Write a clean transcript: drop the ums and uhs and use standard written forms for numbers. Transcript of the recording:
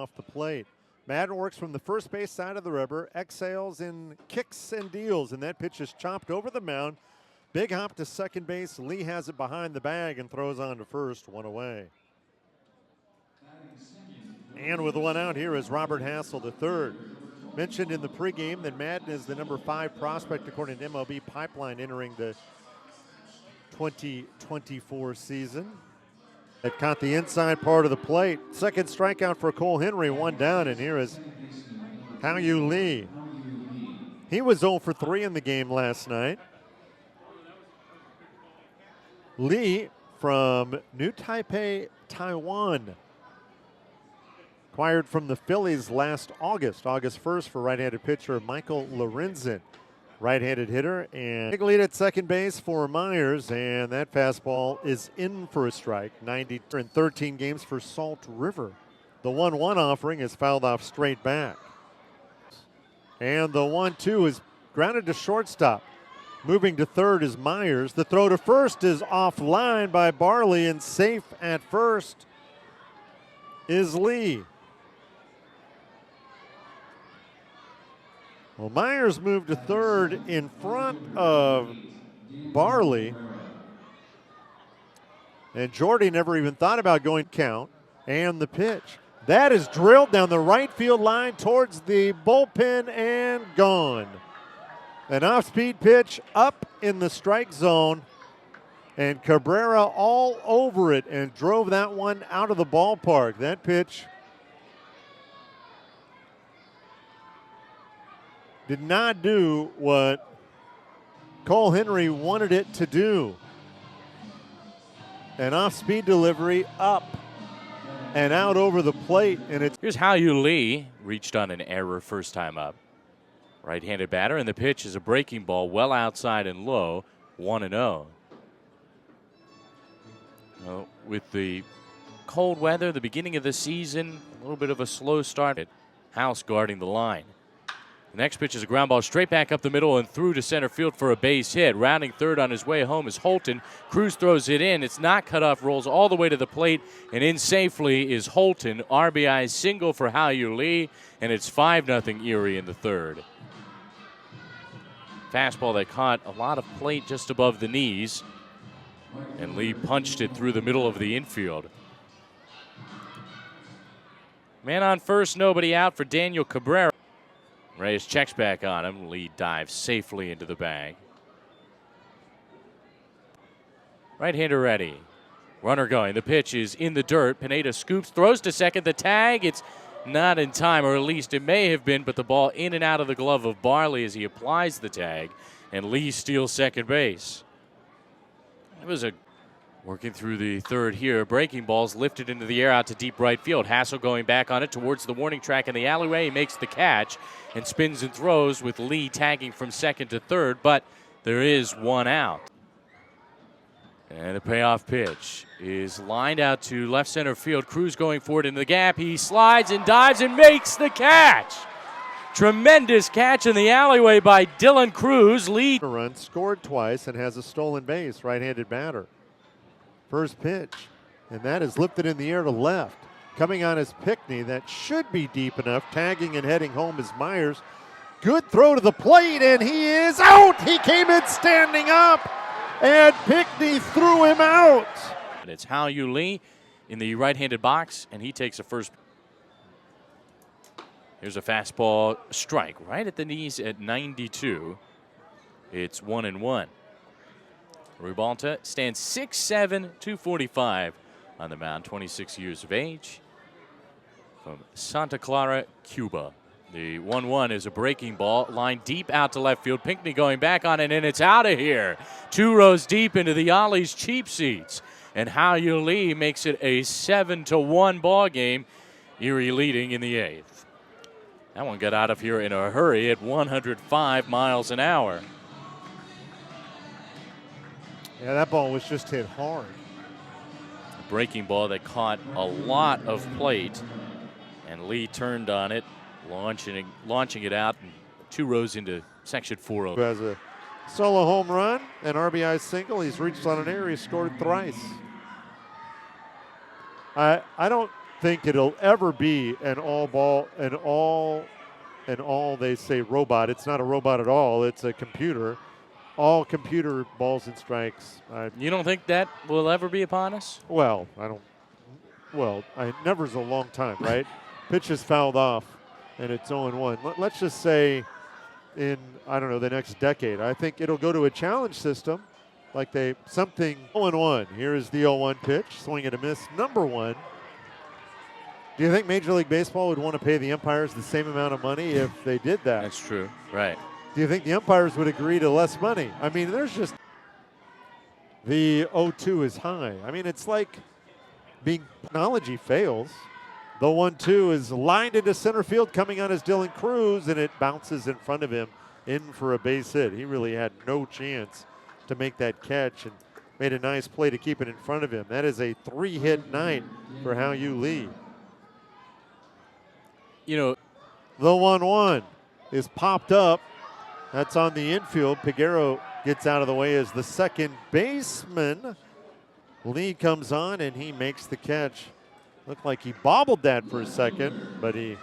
off the plate. Madden works from the first base side of the river, exhales and kicks and deals, and that pitch is chopped over the mound. Big hop to second base. Lee has it behind the bag and throws on to first, one away. And with one out, here is Robert Hassel, the third. Mentioned in the pregame that Madden is the number 5 prospect according to MLB Pipeline entering the 2024 season. It caught the inside part of the plate. Second strikeout for Cole Henry, one down, and here is Hao-Yu Lee. He was 0 for 3 in the game last night. Lee from New Taipei, Taiwan. Acquired from the Phillies last August 1st for right-handed pitcher Michael Lorenzen. Right-handed hitter, and big lead at second base for Myers, and that fastball is in for a strike. 90 in 13 games for Salt River. The 1-1 offering is fouled off straight back. And the 1-2 is grounded to shortstop. Moving to third is Myers. The throw to first is offline by Barley, and safe at first is Lee. Well, Myers moved to third in front of Barley. And Jordy never even thought about going count. And the pitch. That is drilled down the right field line towards the bullpen and gone. An off-speed pitch up in the strike zone. And Cabrera all over it and drove that one out of the ballpark. That pitch did not do what Cole Henry wanted it to do. An off-speed delivery up and out over the plate. And it's here's Hao-Yu Lee, reached on an error first time up. Right-handed batter, and the pitch is a breaking ball well outside and low, 1-0. Well, with the cold weather, the beginning of the season, a little bit of a slow start. House guarding the line. The next pitch is a ground ball straight back up the middle and through to center field for a base hit. Rounding third on his way home is Holton. Cruz throws it in. It's not cut off, rolls all the way to the plate, and in safely is Holton. RBI single for Hao-Yu Lee, and it's 5-0 Erie in the third. Fastball that caught a lot of plate just above the knees, and Lee punched it through the middle of the infield. Man on first, nobody out for Daniel Cabrera. Reyes checks back on him. Lee dives safely into the bag. Right-hander ready. Runner going. The pitch is in the dirt. Pineda scoops, throws to second. The tag, it's not in time, or at least it may have been, but the ball in and out of the glove of Barley as he applies the tag, and Lee steals second base. It was a working through the third here. Breaking balls lifted into the air out to deep right field. Hassel going back on it towards the warning track in the alleyway. He makes the catch and spins and throws with Lee tagging from second to third, but there is one out. And the payoff pitch is lined out to left center field. Cruz going forward in the gap. He slides and dives and makes the catch. Tremendous catch in the alleyway by Dylan Cruz. Lee run scored twice and has a stolen base. Right-handed batter. First pitch, and that is lifted in the air to left. Coming on is Pickney. That should be deep enough. Tagging and heading home is Myers. Good throw to the plate, and he is out. He came in standing up, and Pickney threw him out. And it's Hao-Yu Lee in the right-handed box, and he takes a first. Here's a fastball strike right at the knees at 92. It's 1-1. Ribalta stands 6'7", 245 on the mound, 26 years of age, from Santa Clara, Cuba. The 1-1 is a breaking ball, lined deep out to left field. Pinkney going back on it, and it's out of here. 2 rows deep into the Ollie's cheap seats. And Hao-Yu Lee makes it a 7-1 ball game. Erie leading in the 8th. That one got out of here in a hurry at 105 miles an hour. Yeah, that ball was just hit hard. A breaking ball that caught a lot of plate, and Lee turned on it, launching it out, and 2 rows into section 4. Who has a solo home run, an RBI single. He's reached on an air. He scored thrice. I don't think it'll ever be an all they say robot. It's not a robot at all. It's a computer. All computer balls and strikes. You don't think that will ever be upon us? Well, I don't. Well, never's a long time, right? Pitch is fouled off, and it's 0-1. Let's just say in, I don't know, the next decade. I think it'll go to a challenge system, like something 0-1. Here is the 0-1 pitch, swing and a miss, number 1. Do you think Major League Baseball would want to pay the umpires the same amount of money if they did that? That's true, right. Do you think the umpires would agree to less money? I mean, there's just, the 0-2 is high. I mean, it's like technology fails. The 1-2 is lined into center field, coming on as Dylan Cruz, and it bounces in front of him in for a base hit. He really had no chance to make that catch and made a nice play to keep it in front of him. That is a 3-hit night for Hao-Yu Lee. You know, the 1-1 is popped up. That's on the infield. Peguero gets out of the way as the second baseman. Lee comes on and he makes the catch. Looked like he bobbled that for a second, but he